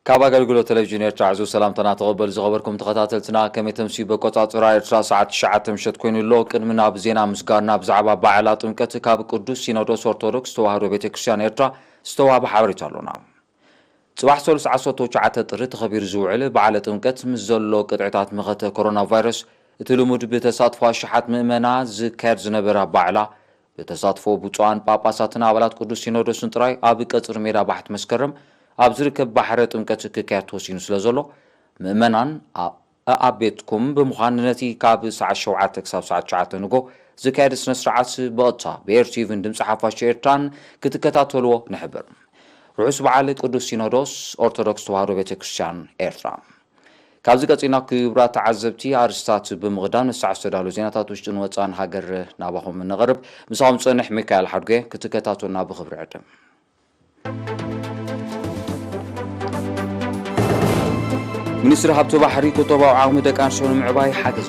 كابا قلقلو تلفزيون تعزو سلام تقبل زغبركم تخطاتلتنا كم يتمسي بقطاطرا إرترا ساعة شعات مشت كوين اللو كرمنا بزينا مسقارنا بزعبا بعلات مكت كاب قدوس سينودوس أرثوذكس توهرو بيت كريستيان إرترا استوى بحاوريتالونا صباح سولس عصوتو شعات طريت خبير زوعل بعلات مكت مزلو قطعتات مغت كورونا فيروس تلمود بتصادفوا شحات مؤمنا زكار زنبرا بعلا بتصادفوا بوصوان باباساتنا عبالات قدوس سينودوس نطراي ابي قصر ميرا بحت مسكرم أبزرك بحر تمكت كارتوسين سلازلو مؤمنان أبيتكم بمخاننتي كاب ساعة شوعات كساب ساعة شعات نقو زكاير سنسرعات بقطة بيرتيفن دم صحافة شيرتان كتكتاتولو نحبر رؤوس بعالة قدوس سينودوس أرثوذكس توهرو بيت كريستيان إرترا كابزي قصينا كبرا تعذبتي أرستات بمغدان الساعة استدالو زيناتات وشتن وطان هاجر نابهم من نغرب مساهم صنح ميكايل حرقه كتكتاتولنا بخبر عدم منستر هابتو بحري كتبا وعاوم دكان شون معباي حاجز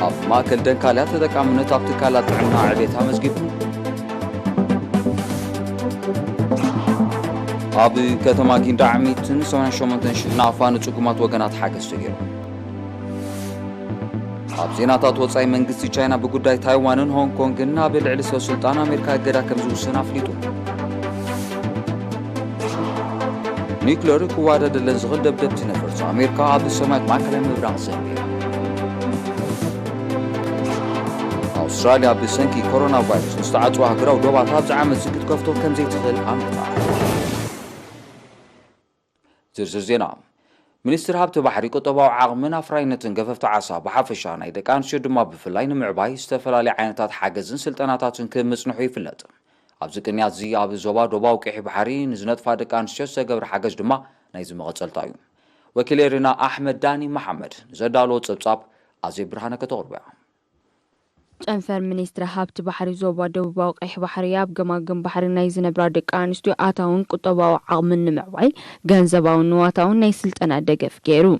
أب ما كل دكالات دكان من تابتكالات عنا عبيتها مزجيب أب كتما كين دعميتن سواء شو من تنشف نعفان تقومات وجنات حاجز تجير أب زيناتات وصاي من قصي تشاينا بقداي تايوانن هونغ كونغ بالعلس وسلطان أمريكا جرا كمزو سنافليتو نيكلر كوارد دلزغل دبدبت نفرس أمريكا عبد السماء معكلة مبران سامية أستراليا بسنكي كورونا فيروس مستعدوا هجرا ودوبات هابز عامل سكت كفتو كم زي تخل أمريكا زرزر زينا منستر هابتو بحري كتبا وعاغمنا فراينتن قففت عصا بحافشان ايدا كان شد ما بفلاين معباي استفلالي عينتات حاجزن سلطناتاتن كمصنحو يفلت أبز كنيات زي أبز زوبا دوبا وكيحي بحري نزنت فادك عن شيء قبر حاجز دما نايزم غتسلطايو وكيليرنا أحمد داني محمد زدالو تصبصاب أزي برهانة كتوربع أنفر منستر هابت بحري زوبا دوبا وكيحي بحري أب جم بحري نايزن برادك عن شتو آتاون كتبا وعغمن معوي جنزبا ونواتاون نايسلت أنا دقف كيرو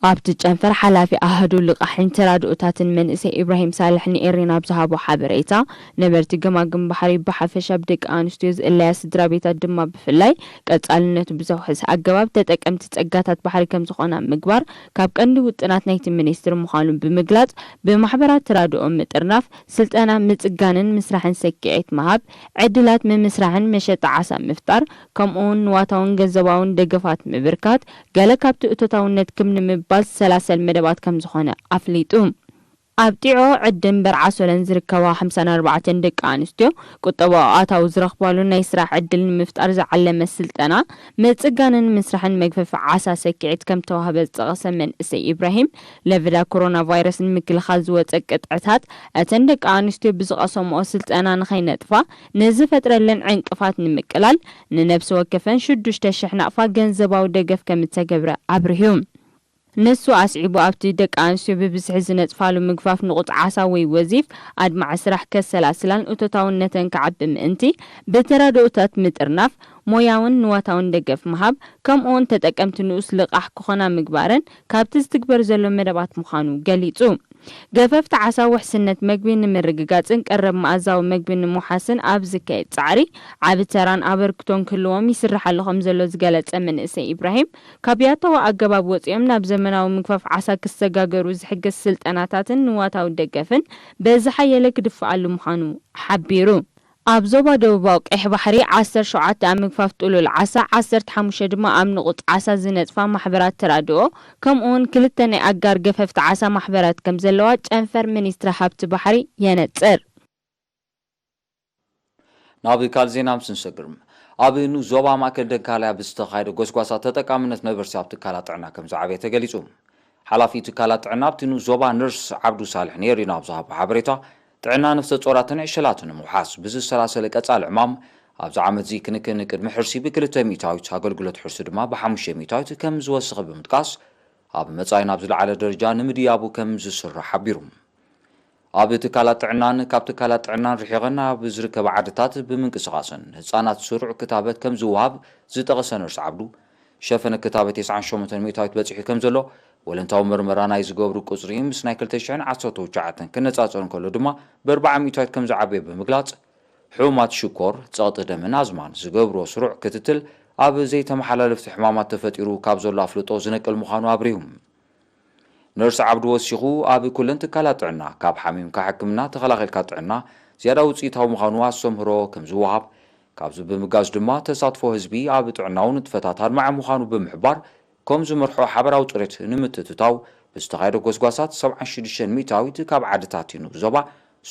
أبت جنفر حلافي أهدو لقحين ترادؤتات من إسي إبراهيم صالحني إرينا بزهابو حابريتا نبرت جم بحري بحفش أبدك آنستيوز إلا سدرابيتا دما بفلاي كتسألنت بزوحس أجواب تتأكم تتأجاتات بحري كم زخنا مجبر كاب كندو وتنات نيت منيستر مخالم بمجلات بمحبرات ترادؤ مترناف سلت أنا متجانن مسرحن سكيت مهاب عدلات من مسرحن مشت عسى مفتر كم أون واتون جزباون دقفات مبركات قال كاب تؤتتاون نتكم باز سلاسل مدبات كم زخانة أفليتهم أبتعو عدن برعاسو لنزركوا 54 دق آنستيو كتبا آتا وزرخبالو نيسرح عدل مفتر زعلم السلطنة متسقانن مسرحن مقفف عاسا سكيعت كم توهبت تغسل من إسي إبراهيم لفدا كورونا فيروس المكل خازوة قطعتات أتن دق آنستيو بزغاسو مؤسلطنة نخي نطفا نزفتر لن عنقفات نمكلال ننفس وكفن شدوش تشحنا أفا جنزباو دقف كم تسقبر عبرهم نسو أسعبو أبتي دك أنسو ببسح زنت فالو مقفاف نقط عسا وي وزيف عد مع سرح كسلاسلان أتوتاون نتن كعب بمئنتي بترادو أتات مترناف موياون نواتاون دقف مهاب كم اون تتأكمت نوس لقاح كخنا مقبارن كابتز تكبر زلو مدبات مخانو قليتو قففت عسا وحسنة مقبين مرققاتن قرب مأزاو مقبين محاسن أبزكايت سعري عابد تران أبركتون كلوام يسرح اللهم زلو زقالت أمن إسي إبراهيم كابياتا وأقباب وطيمنا بزمناو مقفف عسا كستقاقرو زحق السلطناتاتن نواتاو دقفن بزحي لك دفعالو مخانو حبيرو أبزوبا دوباوك إحبحري 10 شعات مقفاف طولو العسا 10 حموشة دما نقط عسا زنت فا محبرات ترادو كم اون كلتاني أقار قففت عسا محبرات كم زلوات أنفر منيستر هابت بحري ينتصر نابي كالزينا مسنسقرم أبي نو زوبا ماكل دكاليا بستخايدو قوسقواسا تتقامنت نبرسياب تكالات عنا كم زعبية تقليسوم حلافي تكالات عنا بتنو زوبا نرس عبدو صالح نيرينا بزهاب حبريتا تعنا نفس صوراتنا عشلاتنا محاس بز السلاسل قصال عمام ابز عامد زي كنكن قدم حرسي بكلته ميتايت اغلغلت حرس دما ب5 ميتايت كم زوسخ بمتقاس اب مصاينا بزل على درجه نمديابو كم زسر حبيروم اب تكالات عنان كاب تكالات عنان رحيغنا بزركب عدتات بمنقسقاسن حصانات سرع كتابت كم زواب زتقسنرس عبدو شفن كتابت 9 ميتايت بصحي كم زلو ولنتاو مرمرانا يزغبرو قصريم سنايكل تشعن عصوتو جعتن كنصاصرن كله دما ب4 ميتايت كم زعبي بمغلاص حومات شكور ጸቕጢ ደምን ኣዝማን ዝገብሮ ስሩዕ ክትትል ኣብ ዘይተመሓላለፍቲ ሕማማት ተፈጢሩ ካብ ዘሎ ኣፍልጦ ዝነቅል ምዃኑ ኣብርዩ ነርስ ዓብዱ ወሲኹ ኣብ ኩለን ትካላት ጥዕና ካብ ሓሚምካ ሕክምና ተኸላኺልካ ጥዕና ዝያዳ ውፅኢታዊ ምዃኑ ኣስተምህሮ ከም ዝወሃብ ካብዚ ብምጋዝ ድማ ተሳትፎ ህዝቢ ኣብ ጥዕናውን ንጥፈታት ኣድማዕ ምዃኑ ብምሕባር ከም ዝመርሖ ሓበራዊ ፅሬት ንምትትታው ብዝተኻየደ ጎስጓሳት 76 ሚእታዊት ካብ ዓድታት ይኑ ዞባ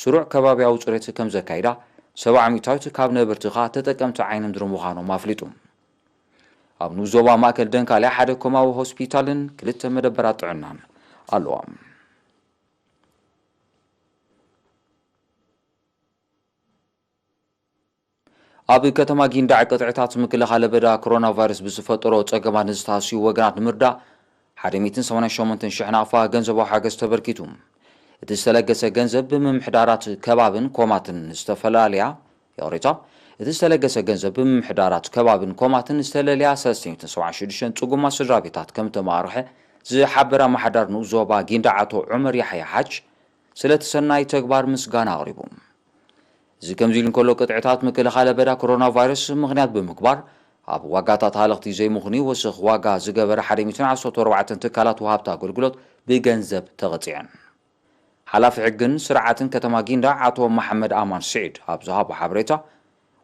ስሩዕ ከባቢያዊ ፅሬት ከም ዘካይዳ 70 ሚእታዊት ካብ ነበርትኻ ተጠቀምቲ ዓይኒ ምድሪ ምዃኖም ኣፍሊጡ ኣብ ዞባ ማእከል ደንካልያ ሓደ ኮማዊ ሆስፒታልን ክልተ መደበራት ጥዕናን ኣለዋ ኣብ ከተማ ጊንዳዕ ቅጥዕታት ምክልኻል ለበዳ ኮሮና ቫይረስ ብዝፈጠሮ ፀገማት ንዝተሃስዩ ወገናት ንምርዳእ 188,000 ናፋ ገንዘባዊ ሓገዝ ተበርኪቱ እቲ ዝተለገሰ ገንዘብ ብምምሕዳራት ከባብን ኮማትን ዝተፈላለያ የቕሪታ እቲ ዝተለገሰ ገንዘብ ብምምሕዳራት ከባብን ኮማትን ዝተለለያ 376 ጽጉማት ስድራ ቤታት ከም ተማርሐ ዝሓበረ ማሕዳር ዞባ ጊንዳዕ ኣቶ ዑመር ያሕያ ሓጅ ስለቲ ሰናይ ተግባር ምስጋና ኣቕሪቡ እዚ ከምዚ ኢሉ እንከሎ ቅጥዕታት ምክልኻል ለበዳ ኮሮና ቫይረስ ምኽንያት ብምግባር ኣብ ዋጋታት ሃለኽቲ ዘይምኽኒ ወስኽ ዋጋ ዝገበረ 114 ትካላት ወሃብቲ ኣገልግሎት ብገንዘብ ተቐፂዐን ሓላፊ ሕግን ስርዓትን ከተማ ጊንዳዕ ኣቶ መሐመድ ኣማን ስዒድ ኣብ ዝሃቦ ሓበሬታ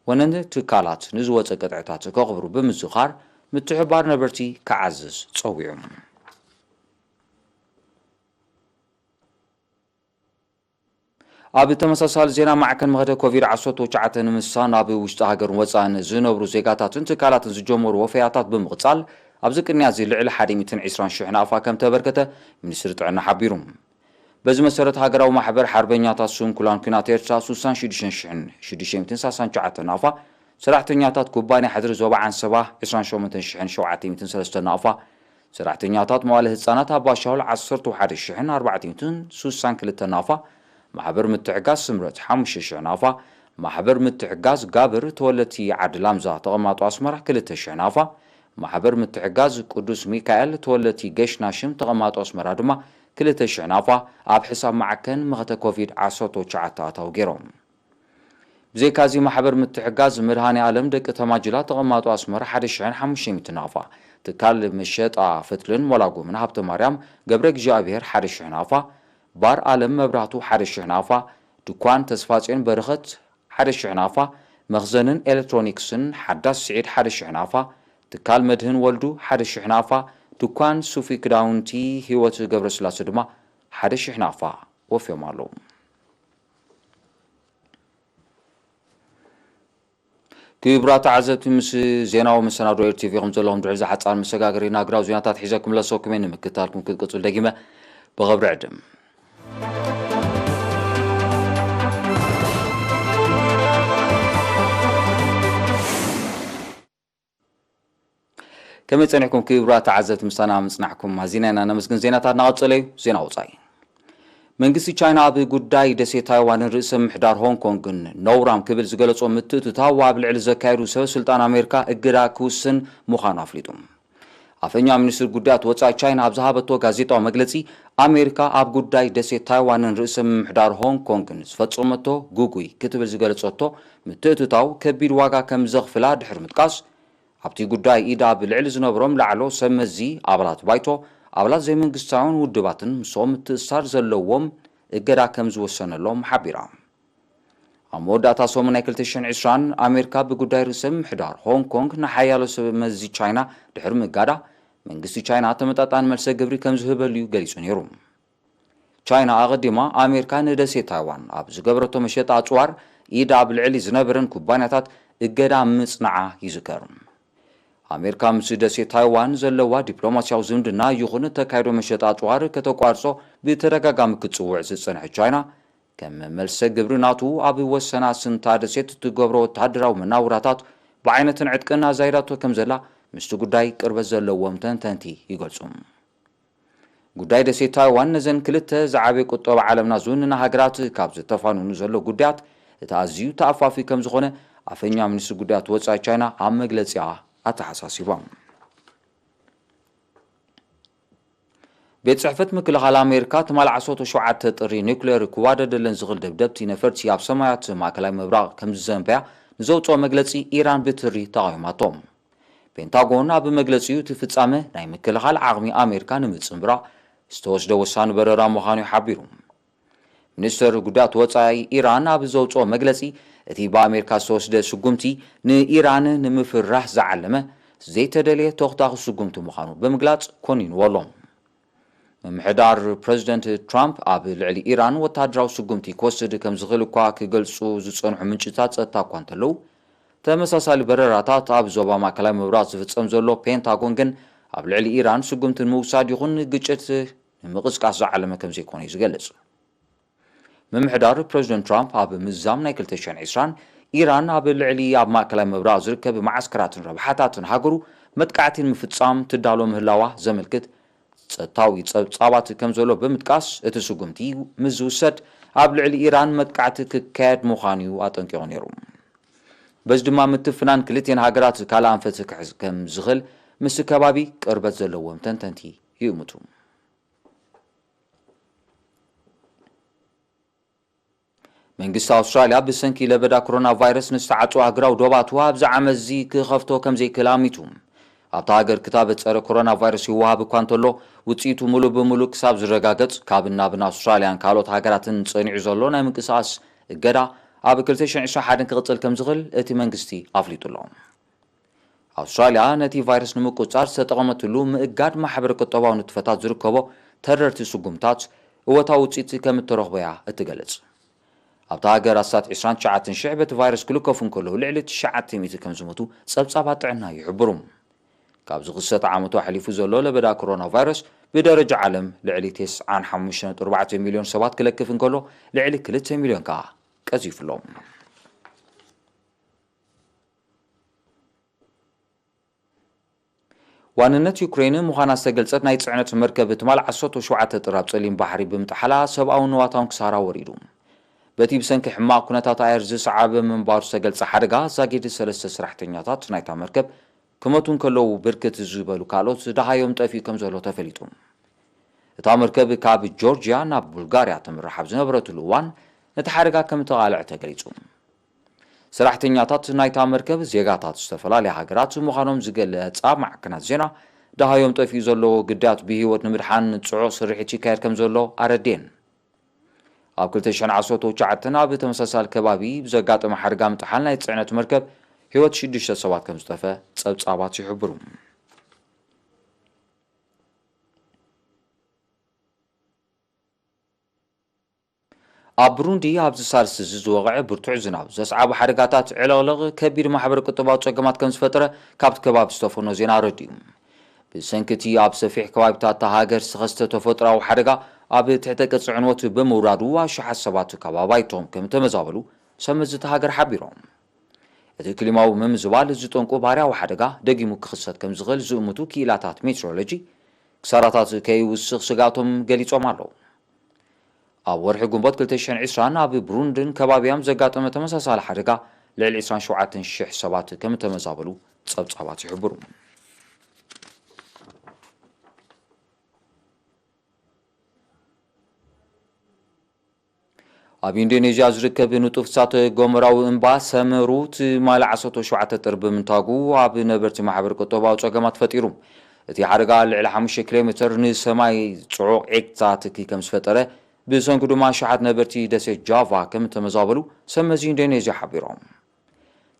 ወነንቲ ትካላት ንዝወፀ ቅጥዕታት ከቕብሩ ብምዝኻር ምትሕብባር ነበርቲ ክዓዝዝ ፀዊዑ ኣብ ተመሳሳሊ ዜና ማዕከን መኸደ ኮቪድ-19 ንምሳን ኣብ ውሽጢ ሃገርን ወፃእን ዝነብሩ ዜጋታትን ትካላትን ዝጀመሩ ወፈያታት ብምቕፃል ኣብዚ ቅንያት ልዕሊ 120,000 ናፋ ከም ተበርከተ ሚኒስትሪ ጥዕና ሓቢሩ በዚ መሰረት ሃገራዊ ማሕበር ሓርበኛታት ስንኩላን ኩናት ኤርትራ 66,669 ናፋ ሰራሕተኛታት ኩባንያ ሕድሪ ዞባ ዓንሰባ 28,703 ናፋ ሰራሕተኛታት መዋዕለ ህፃናት ኣባሻውል 11,462 ናፋ ማሕበር ምትሕጋዝ ስምረት 5,000 ናፋ ማሕበር ምትሕጋዝ ጋብር ተወለቲ ዓዲ ላምዛ ተቐማጡ ኣስመራ 2,000 ናፋ ማሕበር ምትሕጋዝ ቅዱስ ሚካኤል ተወለቲ ገሽናሽም ተቐማጡ ኣስመራ ድማ 2,000 ናፋ ኣብ ሕሳብ ማዕከን መኸተ ኮቪድ-19 ኣታው ገይሮም ብዘይካዚ ማሕበር ምትሕጋዝ መድሃኒ ዓለም ደቂ ተማጅላ ተቐማጡ ኣስመራ 1,500 ናፋ ትካል መሸጣ ፍትልን ሞላጎምን ሃብተ ማርያም ገብረ እግዚኣብሔር 1,000 ናፋ ባር ዓለም መብራህቱ 1,000 ናፋ ድኳን ተስፋጽዮን በረኸት 1,000 ናፋ መኽዘንን ኤሌክትሮኒክስን ሓዳስ ስዒድ 1,000 ናፋ ትካል መድህን ወልዱ 1,000 ናፋ ድኳን ሱፊ ክዳውንቲ ህይወት ገብረስላሴ ድማ 1,000 ናፋ ወፍዮም ኣለዉ ክቡራት ተዓዘብቲ ምስ ዜናዊ መሰናዶ ኤርቲቪ ከም ዘለኹም ድሕሪ ዝሓፃር መሰጋገሪ ናግራዊ ዜናታት ሒዘኩም ለሰኩም እየ ንምክትታልኩም ክትቅፅሉ ደጊመ ብኽብሪ ዕድም كما تنحكم كبرات عزت مستنا مصنعكم هزينا نمسكن زينات نقصلي زينا وصاي منغسي تشاينا ابي غداي دسي تايوان رئيس محدار هونغ كونغ نورام كبل زغلصو متتتاو ابلعل زكايرو سو سلطان امريكا اغرا كوسن مخان افليتوم افنيا منستر غدات وصاي تشاينا ابزهابتو غازيطاو مغلصي امريكا اب غداي دسي تايوان رئيس محدار هونغ كونغ فصومتو غوغوي كتبل زغلصوتو متتتاو كبير واغا كم زغفلا دحر متقاس ኣብቲ ጉዳይ ኢዳ ብልዕሊ ዝነብሮም ላዕሎ ሰመዚ ኣባላት ባይቶ ኣባላት ዘይመንግስታውን ውድባትን ምስኦም ምትእስሳር ዘለዎም እገዳ ከም ዝወሰነሎም ሓቢራ ኣብ መወዳእታ ሰሙን ናይ 2020 ኣሜሪካ ብጉዳይ ርእሰ ምሕዳር ሆንግ ኮንግ ንሓያሎ ሰመዚ ቻይና ድሕሪ ምጋዳ መንግስቲ ቻይና ተመጣጣኒ መልሰ ግብሪ ከም ዝህበልዩ ገሊጹ ነይሩ ቻይና ኣቐዲማ ኣሜሪካ ንደሴት ታይዋን ኣብ ዝገበረቶ መሸጣ ኣጽዋር ኢዳ ብልዕሊ ዝነበረን ኩባንያታት እገዳ ምጽናዓ ይዝከር ኣሜሪካ ምስ ደሴት ታይዋን ዘለዋ ዲፕሎማሲያዊ ዝምድና ይኹን ተካይዶ መሸጣ ኣጽዋር ከተቋርጾ ብተደጋጋሚ ክትጽውዕ ዝጸንሐ ቻይና ከም መልሰ ግብሪ ናቱ ኣብ ወሰና ስንታ ደሴት ትገብሮ ወታደራዊ መናውራታት ብዓይነትን ዕጥቅና ዛይዳቶ ከም ዘላ ምስቲ ጉዳይ ቅርበት ዘለዎም ተንተንቲ ይገልጹ ጉዳይ ደሴት ታይዋን ነዘን ክልተ ዝዓበየ ቁጠባ ዓለምና ዝውንና ሃገራት ካብ ዝተፋንኑ ዘሎ ጉዳያት እቲ ኣዝዩ ተኣፋፊ ከም ዝኾነ ኣፈኛ ሚኒስትሪ ጉዳያት ወጻኢ ቻይና ኣብ መግለጺኣ ኣተሓሳሲቦም ቤት ጽሕፈት ምክልኻል ኣሜሪካ ትማል 17 ጥሪ ኒውክሌር ክዋደደለን ዝኽእል ደብደብቲ ነፈርቲ ኣብ ሰማያት ማእከላይ ምብራቕ ከም ዝዘንበያ ንዘውፅኦ መግለጺ ኢራን ብትሪ ተቃዊማቶም። ፔንታጎን ኣብ መግለጺኡ እቲ ፍጻመ ናይ ምክልኻል ዓቕሚ ኣሜሪካ ንምጽምብራቕ ዝተወስደ ወሳኒ በረራ ምዃኑ ሓቢሩ። ሚኒስትር ጉዳያት ወጻኢ ኢራን ኣብ ዘውፅኦ መግለጺ እቲ ብኣሜሪካ ዝተወስደ ስጉምቲ ንኢራን ንምፍራሕ ዝዓለመ ዘይተደልየ ተኽታኺ ስጉምቲ ምዃኑ ብምግላጽ ኮኒንዎሎም። ምምሕዳር ፕረዚደንት ትራምፕ ኣብ ልዕሊ ኢራን ወታደራዊ ስጉምቲ ክወስድ ከም ዝኽእል እኳ ክገልጹ ዝጸንሑ ምንጭታት ጸጥታ እኳ እንተለዉ ተመሳሳሊ በረራታት ኣብ ዞባ ማእከላይ ምብራቕ ዝፍጸም ዘሎ ፔንታጎን ግን ኣብ ልዕሊ ኢራን ስጉምቲ ንምውሳድ ይኹን ግጭት ንምቕስቃስ ዝዓለመ ከም ዘይኮነ እዩ ዝገልጽ። ምምሕዳር ፕረዚደንት ትራምፕ ኣብ ምዛም ናይ 2020 ኢራን ኣብ ልዕሊ ኣብ ማእከላይ ምብራቕ ዝርከብ ማዓስከራትን ረብሓታትን ሃገሩ መጥቃዕቲ ንምፍጻም ትዳሎ ምህላዋ ዘመልክት ጸጥታዊ ጸብጻባት ከም ዘሎ ብምጥቃስ እቲ ስጉምቲ ምስ ዝውሰድ ኣብ ልዕሊ ኢራን መጥቃዕቲ ክካየድ ምዃኑ ኣጠንቂቑ ነይሩ። በዚ ድማ ምትፍናን ክልቲአን ሃገራት ካልእ ኣንፈት ክሕዝ ከም ዝኽእል ምስ ከባቢ ቅርበት ዘለዎም ተንተንቲ ይእምቱ። መንግስቲ ኣውስትራልያ ብሰንኪ ለበዳ ኮሮና ቫይረስ ንዝተዓጽዋ ሃገራዊ ዶባት ኣብዚ ዓመት እዚ ክኸፍቶ ከም ዘይክእል ኣሚቱ። ኣብታ ሃገር ክታበት ጸረ ኮሮና ቫይረስ ይወሃብ እኳ እንተሎ ውፅኢቱ ሙሉእ ብሙሉእ ክሳብ ዝረጋገጽ ካብን ናብን ኣውስትራልያን ካልኦት ሃገራትን ጸኒዑ ዘሎ ናይ ምንቅስቓስ እገዳ ኣብ 2021 ክቕጽል ከም ዝኽእል እቲ መንግስቲ ኣፍሊጡሎ። ኣውስትራልያ ነቲ ቫይረስ ንምቁጻር ዝተጠቐመትሉ ምእጋድ ማሕበር ቁጠባዊ ንጥፈታት ዝርከቦ ተረርቲ ስጉምታት እወታዊ ውፅኢት ከም እተረኽበያ እትገልጽ። ኣብታ ሃገር ኣሳት 29,000 በቲ ቫይረስ ክልከፉ እንከለዉ ልዕሊ 900 ከም ዝሞቱ ጸብጻባት ጥዕና ይሕብሩ። ካብዚ ክሰት ዓመቱ ሓሊፉ ዘሎ ለበዳ ኮሮና ቫይረስ ብደረጃ ዓለም ልዕሊ 95.4 ሚልዮን ሰባት ክለክፍ እንከሎ ልዕሊ 2 ሚልዮን ከዓ ቀዚፉሎም። ዋንነት ዩክሬን ምዃና ዝተገልጸት ናይ ጽዕነት መርከብ ትማል 17 ጥር ኣብ ጸሊም ባሕሪ ብምጥሓላ ሰብኣውን ንዋታውን ክሳራ ወሪዱ። በቲ ብሰንኪ ሕማቕ ኩነታት ኣየር ዝሰዓበ ምንባሩ ዝተገልጸ ሓደጋ ዘጊድ 3 ሰራሕተኛታት ናይታ መርከብ ክመቱ እንከለዉ ብርክት ዝበሉ ካልኦት ደሃዮም ጠፊኡ ከም ዘሎ ተፈሊጡ። እታ መርከብ ካብ ጆርጅያ ናብ ቡልጋርያ ተምርሕ ኣብ ዝነበረትሉ እዋን ነቲ ሓደጋ ከም ተቓልዕ ተገሊጹ። ሰራሕተኛታት ናይታ መርከብ ዜጋታት ዝተፈላለየ ሃገራት ምዃኖም ዝገለጸ ማዕከናት ዜና ደሃዮም ጠፊኡ ዘለዎ ግዳያት ብህይወት ንምድሓን ጽዑቕ ስርሒት ይካየድ ከም ዘሎ ኣረድየን። ኣብ 2019 ኣብ ተመሳሳሊ ከባቢ ብዘጋጠመ ሓደጋ ምጥሓል ናይ ጽዕነት መርከብ ህይወት 6 ሰባት ከም ዝጠፈ ጸብጻባት ይሕብሩ። ኣብ ብሩንዲ ኣብዚ ሳልሲ ዝወቕዐ ብርቱዕ ዝናብ ዘስዓቡ ሓደጋታት ዕለቕለቕ ከቢድ ማሕበር ቁጠባዊ ጸገማት ከም ዝፈጠረ ካብቲ ከባቢ ዝተፈኖ ዜና ረዲኡ። ብሰንኪቲ ኣብ ሰፊሕ ከባቢታት ሃገር ዝተኸስተ ተፈጥሮኣዊ ሓደጋ ኣብ ትሕተ ቅርፂ ዕንወት ብምውራዱ ኣሽሓት ሰባት ከባባይቶም ከም ተመዛበሉ ሰመዝ እቲ ሃገር ሓቢሮም። እቲ ክሊማዊ ምምዝባል ዝጠንቁ ባህርያዊ ሓደጋ ደጊሙ ክኽሰት ከም ዝኽእል ዝእምቱ ክኢላታት ሜትሮሎጂ ክሳራታት ከይውስኽ ስጋቶም ገሊጾም ኣለዉ። ኣብ ወርሒ ጉንቦት 2020 ኣብ ብሩንድን ከባቢያም ዘጋጠመ ተመሳሳሊ ሓደጋ ልዕሊ 27,000 ሰባት ከም ተመዛበሉ ጸብጻባት ይሕብሩ። ኣብ ኢንዶኔዥያ ዝርከብ ንጡፍ እሳተ ገሞራዊ እምባ ሰመሩ ትማል 17 ጥር ብምንታጉ ኣብ ነበርቲ ማሕበር ቁጠባዊ ጸገማት ፈጢሩ። እቲ ሓደጋ ልዕሊ 5 ኪሎ ሜትር ንሰማይ ጽዑቕ ዒቅታ ትኪ ከም ዝፈጠረ ብሰንኪ ድማ ሸሓት ነበርቲ ደሴት ጃቫ ከም ተመዛበሉ ሰመዚ ኢንዶኔዥያ ሓቢሮም።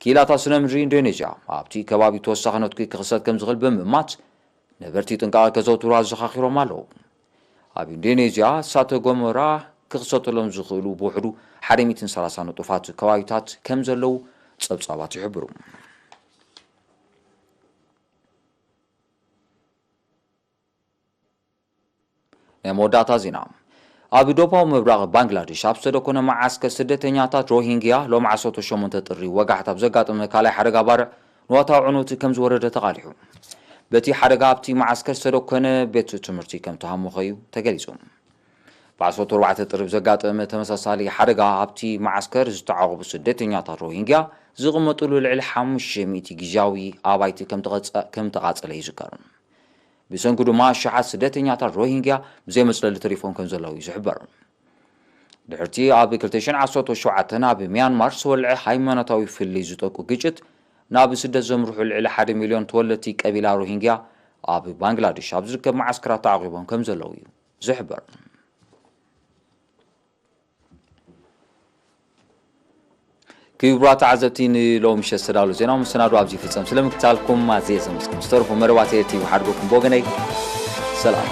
ክኢላታት ስነ ምድሪ ኢንዶኔዥያ ኣብቲ ከባቢ ተወሳኺ ነትኪ ክኽሰት ከም ዝኽእል ብምእማት ነበርቲ ጥንቃቐ ከዘውትሩ ኣዘኻኺሮም ኣለዉ። ኣብ ኢንዶኔዥያ እሳተ ገሞራ ክኽሰተሎም ዝኽእሉ ብውሕዱ 130 ንጡፋት ከባቢታት ከም ዘለዉ ጸብጻባት ይሕብሩ። ናይ መወዳእታ ዜና ኣብ ደቡባዊ ምብራቕ ባንግላዴሽ ኣብ ዝተደኮነ መዓስከር ስደተኛታት ሮሂንግያ ሎም 18 ጥሪ ወጋሕታ ኣብ ዘጋጠመ ካልኣይ ሓደጋ ባርዕ ንዋታዊ ዕንወት ከም ዝወረደ ተቓሊሑ። በቲ ሓደጋ ኣብቲ መዓስከር ዝተደኮነ ቤት ትምህርቲ ከም ተሃሙኸ እዩ ተገሊጹ። ብ14 ጥሪ ዘጋጠመ ተመሳሳሊ ሓደጋ ኣብቲ መዓስከር ዝተዓቐቡ ስደተኛታት ሮሂንግያ ዝቕመጡሉ ልዕሊ 500 ግዝያዊ ኣባይቲ ከም ተቓጸለ ይዝከር። ብሰንኪ ድማ ሸሓት ስደተኛታት ሮሂንግያ ብዘይ መፅለሊ ተሪፎም ከም ዘለዉ እዩ ዝሕበር ድሕርቲ ኣብ 2017 ኣብ ሚያንማር ዝወልዐ ሃይማኖታዊ ፍልይ ዝጠቁ ግጭት ናብ ስደት ዘምርሑ ልዕሊ 1 ሚልዮን ተወለድቲ ቀቢላ ሮሂንግያ ኣብ ባንግላዴሽ ኣብ ዝርከብ ማዓስከራት ተዓቂቦም ከም ዘለዉ እዩ ዝሕበር ክቡራት ተዓዘብቲ ንሎሚ ምሸት ዝተዳለወ ዜናዊ መሰናዶ ኣብዚ ይፍጸም ስለምክታልኩም ኣዝየ ዘመስግን ዝተረፉ መደባት ቲቪ ሓድጎኩም ብወገነይ ሰላም